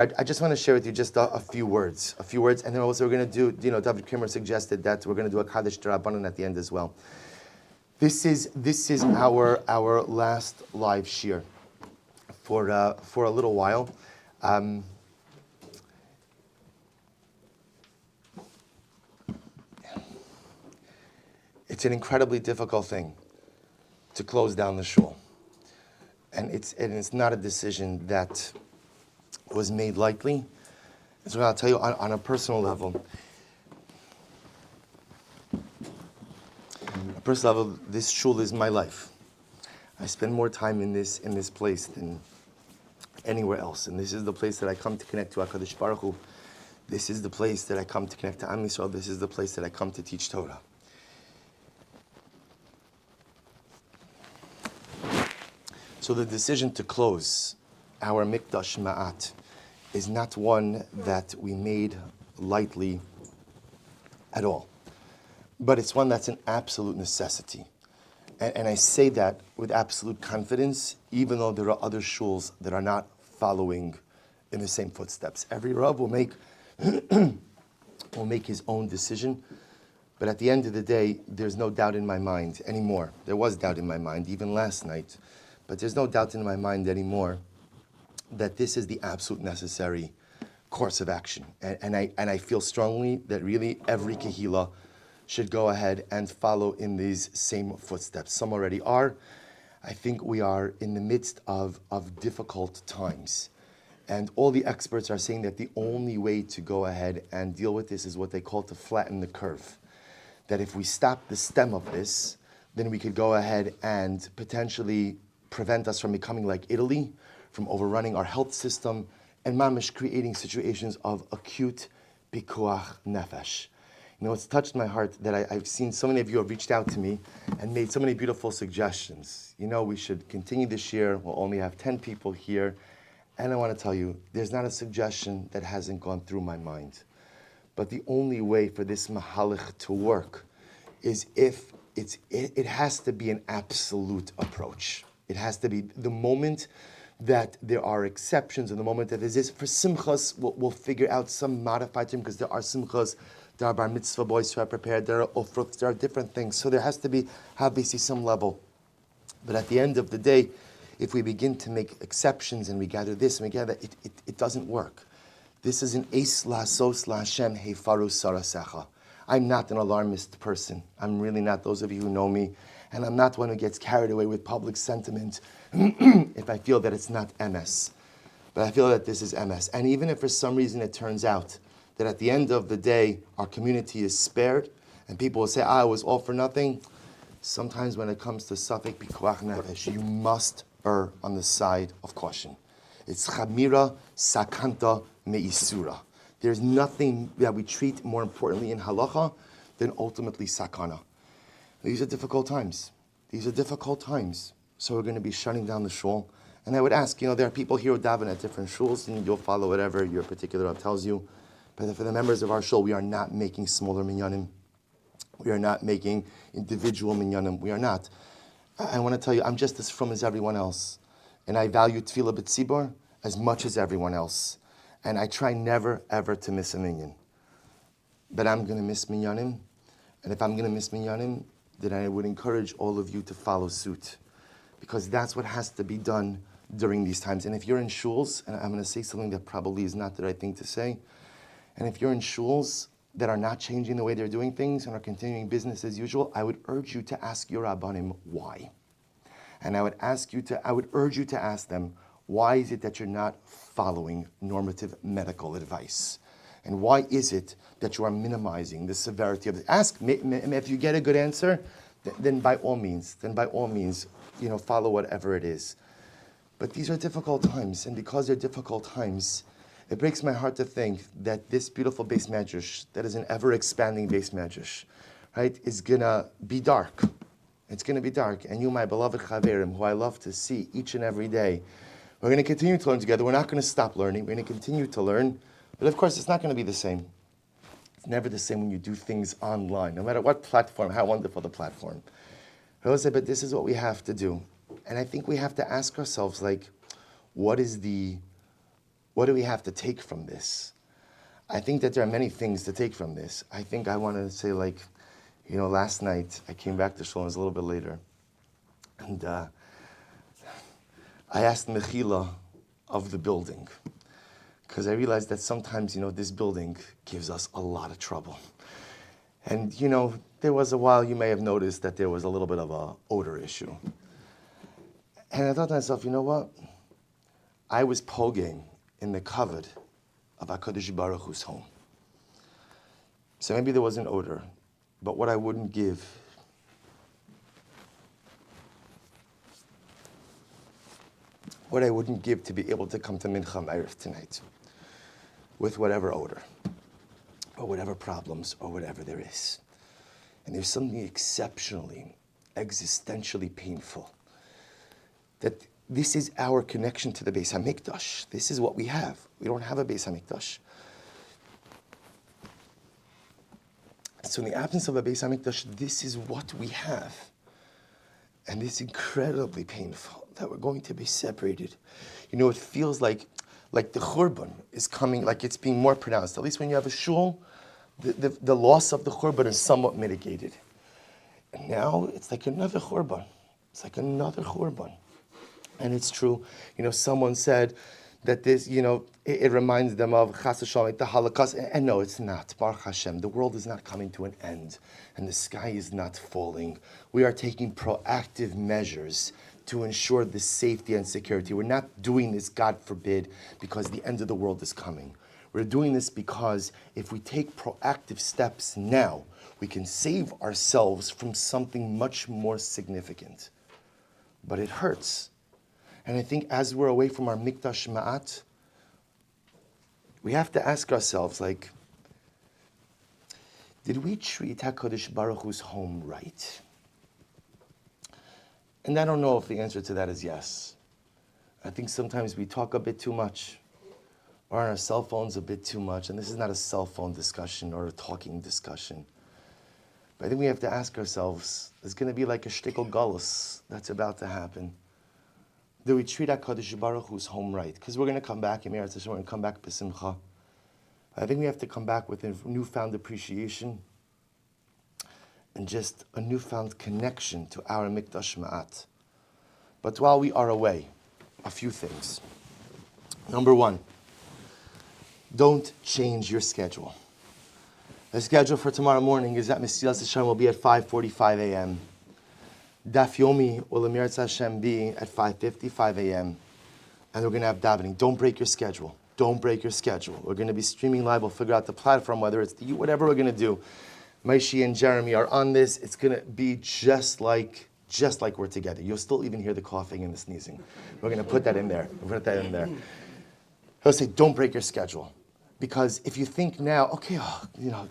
I just want to share with you just a few words, and then also we're going to do, David Kramer suggested that we're going to do a Kaddish D'Rabbanan at the end as well. This is our last live shir for a little while. It's an incredibly difficult thing to close down the shul, and it's not a decision that was made lightly. So I'll tell you on a personal level. On a personal level, this shul is my life. I spend more time in this place than anywhere else, and this is the place that I come to connect to HaKadosh Baruch Hu. This is the place that I come to connect to Am Yisrael. This is the place that I come to teach Torah. So the decision to close our Mikdash Ma'at is not one that we made lightly at all. But it's one that's an absolute necessity. And I say that with absolute confidence, even though there are other shuls that are not following in the same footsteps. Every Rav will make his own decision. But at the end of the day, there's no doubt in my mind anymore. There was doubt in my mind, even last night. But there's no doubt in my mind anymore that this is the absolute necessary course of action. And I feel strongly that really every Kehillah should go ahead and follow in these same footsteps. Some already are. I think we are in the midst of difficult times. And all the experts are saying that the only way to go ahead and deal with this is what they call to flatten the curve. That if we stop the stem of this, then we could go ahead and potentially prevent us from becoming like Italy, from overrunning our health system, and mamish creating situations of acute pikuach nefesh. It's touched my heart that I've seen so many of you have reached out to me and made so many beautiful suggestions. We should continue this year. We'll only have 10 people here. And I want to tell you, there's not a suggestion that hasn't gone through my mind. But the only way for this mahalich to work is if it has to be an absolute approach. It has to be the moment that there are exceptions, and the moment that there is. For simchas, we'll figure out some modified term, because there are simchas, there are bar mitzvah boys who are prepared, there are ofruts, there are different things. So there has to be, obviously, some level. But at the end of the day, if we begin to make exceptions and we gather this and we gather that, it doesn't work. This is an eis lasos laHashem heifaru sarasecha. I'm not an alarmist person. I'm really not. Those of you who know me. And I'm not one who gets carried away with public sentiment if I feel that it's not MS. But I feel that this is MS. And even if for some reason it turns out that at the end of the day, our community is spared, and people will say, it was all for nothing, sometimes when it comes to Safek Pikuach Nefesh, you must err on the side of caution. It's Chamira Sakanta Me'isura. There's nothing that we treat more importantly in halacha than ultimately sakana. These are difficult times. So we're going to be shutting down the shul. And I would ask, there are people here who daven at different shuls, and you'll follow whatever your particular Rav tells you. But for the members of our shul, we are not making smaller minyanim. We are not making individual minyanim. We are not. I want to tell you, I'm just as frum as everyone else. And I value tefillah b'tzibor as much as everyone else. And I try never, ever to miss a minyan. But I'm going to miss minyanim. And if I'm going to miss minyanim, then I would encourage all of you to follow suit, because that's what has to be done during these times. And if you're in shuls, and I'm going to say something that probably is not the right thing to say, and if you're in shuls that are not changing the way they're doing things and are continuing business as usual, I would urge you to ask your rabbanim why. And I would urge you to ask them, why is it that you're not following normative medical advice? And why is it that you are minimizing the severity of it? Ask, if you get a good answer, then by all means, follow whatever it is. But these are difficult times, and because they're difficult times, it breaks my heart to think that this beautiful Beis Medrash, that is an ever-expanding Beis Medrash, right, is gonna be dark. It's gonna be dark, and you, my beloved Chaverim, who I love to see each and every day, we're gonna continue to learn together. We're not gonna stop learning. We're gonna continue to learn. But of course, it's not going to be the same. It's never the same when you do things online, no matter what platform, how wonderful the platform. I will say, but this is what we have to do. And I think we have to ask ourselves, what is the what do we have to take from this? I think that there are many things to take from this. I think I want to say, like, last night I came back to Shul, it was a little bit later, and I asked Mechila of the building, because I realized that sometimes, this building gives us a lot of trouble. And, there was a while you may have noticed that there was a little bit of a odor issue. And I thought to myself, you know what? I was poging in the kavod of HaKadosh Baruch Hu's home. So maybe there was an odor, but what I wouldn't give to be able to come to Mincha Ma'ariv tonight with whatever odor, or whatever problems, or whatever there is. And there's something exceptionally, existentially painful, that this is our connection to the Beis HaMikdash. This is what we have. We don't have a Beis HaMikdash. So in the absence of a Beis HaMikdash, this is what we have. And it's incredibly painful that we're going to be separated. It feels like the Churban is coming, like it's being more pronounced. At least when you have a shul, the loss of the Churban is somewhat mitigated. And now it's like another Churban. It's like another Churban. And it's true. Someone said that this, it reminds them of Chas v'Shalom, the Holocaust. And no, it's not. Baruch Hashem. The world is not coming to an end. And the sky is not falling. We are taking proactive measures to ensure the safety and security. We're not doing this, God forbid, because the end of the world is coming. We're doing this because if we take proactive steps now, we can save ourselves from something much more significant. But it hurts. And I think as we're away from our Mikdash Ma'at, we have to ask ourselves, did we treat HaKadosh Baruch Hu's home right? And I don't know if the answer to that is yes. I think sometimes we talk a bit too much, or on our cell phones a bit too much, and this is not a cell phone discussion or a talking discussion. But I think we have to ask ourselves, there's going to be like a shtickle gullus that's about to happen. Do we treat HaKadosh Baruch Hu's home right? Because we're going to come back, we're going to come back b'simcha. I think we have to come back with a newfound appreciation and just a newfound connection to our Mikdash Ma'at. But while we are away, a few things. Number one, don't change your schedule. The schedule for tomorrow morning is that Mesilas Hashem will be at 5:45 a.m. Daf Yomi will Emirat Hashem be at 5:55 a.m. And we're going to have davening. Don't break your schedule. Don't break your schedule. We're going to be streaming live. We'll figure out the platform, whether it's whatever we're going to do. Maishi and Jeremy are on this. It's going to be just like we're together. You'll still even hear the coughing and the sneezing. We're going to put that in there. We'll put that in there. He'll say, don't break your schedule. Because if you think now, okay,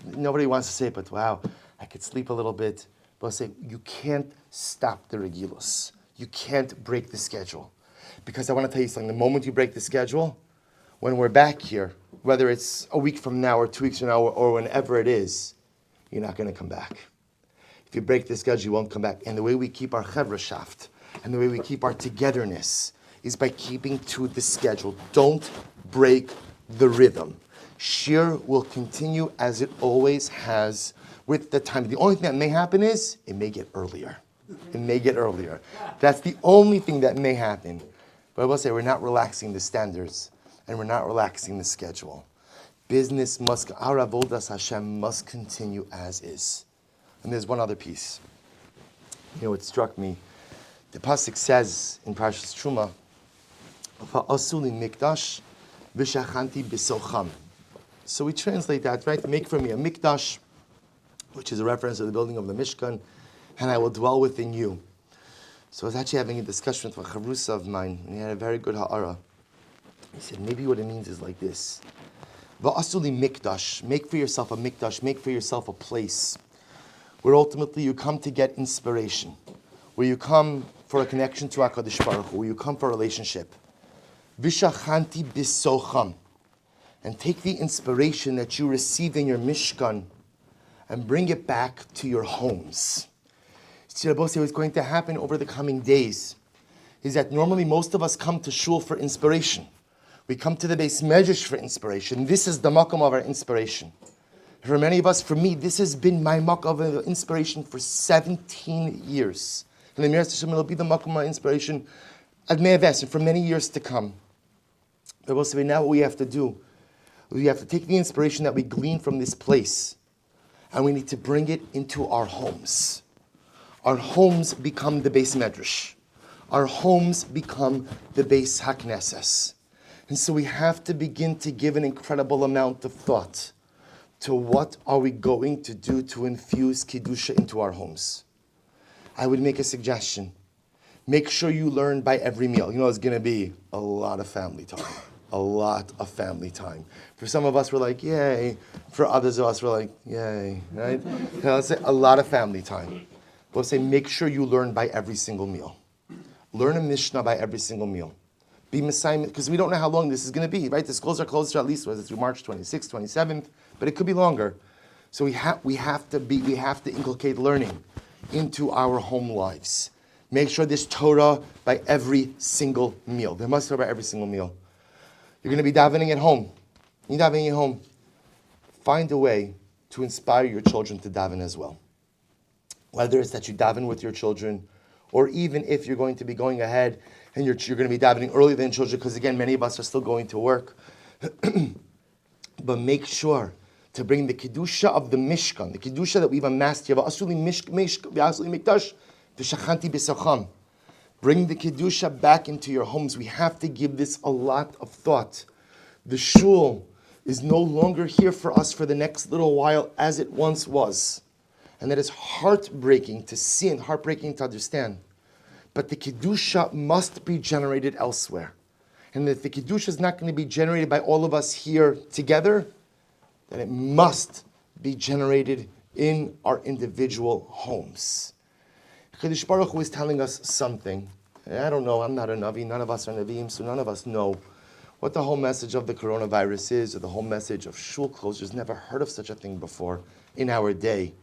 nobody wants to say it, but wow, I could sleep a little bit. But I'll say, you can't stop the regilus. You can't break the schedule. Because I want to tell you something. The moment you break the schedule, when we're back here, whether it's a week from now or 2 weeks from now or whenever it is, you're not going to come back. If you break the schedule, you won't come back. And the way we keep our chevrashaft and the way we keep our togetherness is by keeping to the schedule. Don't break the rhythm. Shir will continue as it always has with the time. The only thing that may happen is it may get earlier. It may get earlier. That's the only thing that may happen. But I will say we're not relaxing the standards and we're not relaxing the schedule. Business must, our avodas Hashem must continue as is. And there's one other piece. It struck me. The pasuk says in Parshas Truma, "Va'asuli Mikdash v'shachanti b'socham." So we translate that, right? Make for me a Mikdash, which is a reference to the building of the Mishkan, and I will dwell within you. So I was actually having a discussion with a chavrusa of mine, and he had a very good ha'ara. He said, maybe what it means is like this. Va'asuli Mikdash, make for yourself a Mikdash, make for yourself a place where ultimately you come to get inspiration, where you come for a connection to HaKadosh Baruch Hu, where you come for a relationship. V'shachanti b'socham. And take the inspiration that you receive in your Mishkan and bring it back to your homes. See, what's going to happen over the coming days is that normally most of us come to shul for inspiration. We come to the Beis Medrash for inspiration. This is the makom of our inspiration. For many of us, for me, this has been my makom of inspiration for 17 years. And the Miras Hashem will be the makom of my inspiration at Me'aves and for many years to come. But we'll say now what we have to do, we have to take the inspiration that we glean from this place and we need to bring it into our homes. Our homes become the Beis Medrash. Our homes become the Beis HaKnesses. And so we have to begin to give an incredible amount of thought to what are we going to do to infuse Kedusha into our homes. I would make a suggestion. Make sure you learn by every meal. You know, it's going to be a lot of family time. A lot of family time. For some of us, we're like, yay. For others of us, we're like, yay. Right? Let's say a lot of family time. We'll say, make sure you learn by every single meal. Learn a Mishnah by every single meal. Be Messiah, because we don't know how long this is going to be, right? The schools are closed at least through March 26th, 27th, but it could be longer. So we have to inculcate learning into our home lives. Make sure there's Torah by every single meal. There must be Torah by every single meal. You're going to be davening at home. You're davening at home. Find a way to inspire your children to daven as well. Whether it's that you daven with your children, or even if you're going to be going ahead and you're going to be davening earlier than children, because again, many of us are still going to work. But make sure to bring the Kedusha of the Mishkan, the Kedusha that we've amassed here. Mikdash, bring the Kedusha back into your homes. We have to give this a lot of thought. The shul is no longer here for us for the next little while as it once was. And that is heartbreaking to see and heartbreaking to understand. But the Kedusha must be generated elsewhere. And if the Kedusha is not going to be generated by all of us here together, then it must be generated in our individual homes. Kadosh Baruch Hu is telling us something. And I don't know, I'm not a Navi, none of us are Naviim, so none of us know what the whole message of the coronavirus is, or the whole message of shul closures. Never heard of such a thing before in our day.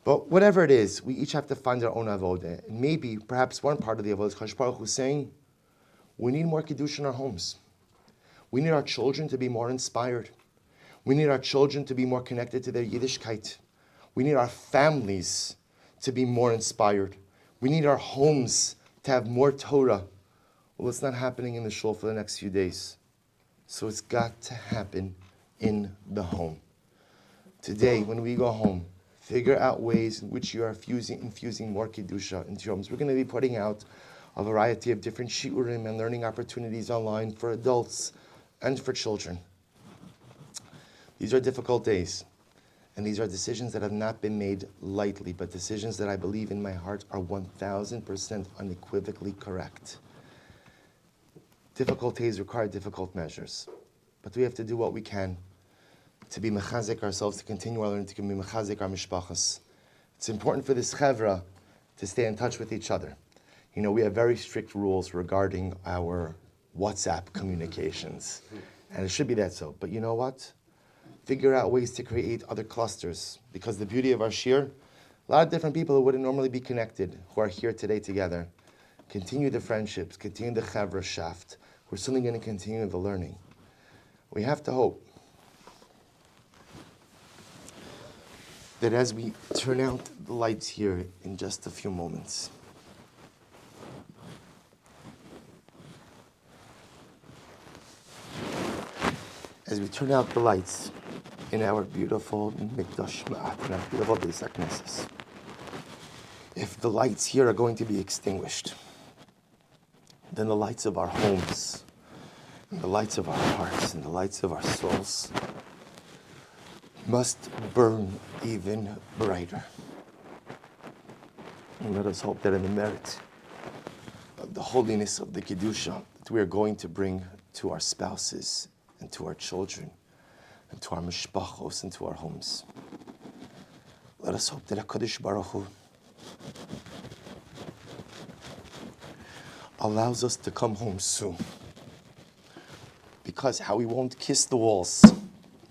But whatever it is, we each have to find our own avodah. And maybe, perhaps one part of the avodah is Kadosh Baruch Hu saying, we need more Kiddush in our homes. We need our children to be more inspired. We need our children to be more connected to their Yiddishkeit. We need our families to be more inspired. We need our homes to have more Torah. Well, it's not happening in the shul for the next few days. So it's got to happen in the home. Today, when we go home, figure out ways in which you are infusing more Kedusha into your homes. We're going to be putting out a variety of different shiurim and learning opportunities online for adults and for children. These are difficult days. And these are decisions that have not been made lightly, but decisions that I believe in my heart are 1,000% unequivocally correct. Difficult days require difficult measures. But we have to do what we can to be mechazik ourselves, to continue our learning, to be mechazik our mishpachas. It's important for this chevra to stay in touch with each other. You know, we have very strict rules regarding our WhatsApp communications. And it should be that so. But you know what? Figure out ways to create other clusters. Because the beauty of our shir, a lot of different people who wouldn't normally be connected, who are here today together. Continue the friendships, continue the chevra shaft. We're certainly going to continue the learning. We have to hope that as we turn out the lights here in just a few moments, as we turn out the lights in our beautiful Mikdash, in our beautiful Beis HaKnesses, if the lights here are going to be extinguished, then the lights of our homes, and the lights of our hearts, and the lights of our souls must burn even brighter. And let us hope that in the merit of the holiness of the Kedusha that we are going to bring to our spouses and to our children and to our mishpachos and to our homes, let us hope that HaKadosh Baruch Hu allows us to come home soon. Because how we won't kiss the walls,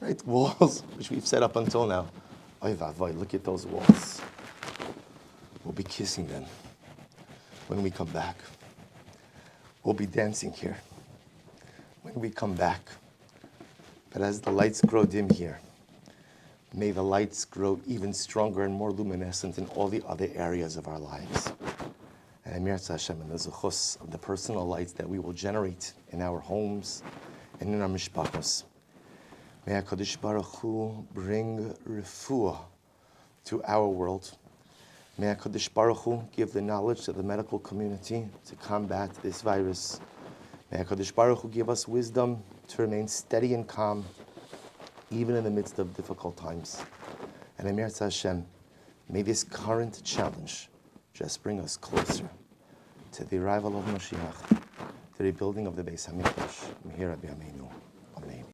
right? Walls which we've set up until now. Oy vavoy, look at those walls. We'll be kissing them when we come back. We'll be dancing here when we come back. But as the lights grow dim here, may the lights grow even stronger and more luminescent in all the other areas of our lives. And Amir Hashem, and the zuchus of the personal lights that we will generate in our homes and in our mishpachos. May HaKadosh Baruch Hu bring refuah to our world. May HaKadosh Baruch Hu give the knowledge to the medical community to combat this virus. May HaKadosh Baruch Hu give us wisdom to remain steady and calm, even in the midst of difficult times. And Amir Hashem, may this current challenge just bring us closer to the arrival of Mashiach, to the rebuilding of the Beis HaMikdash. Mehira b'yameinu.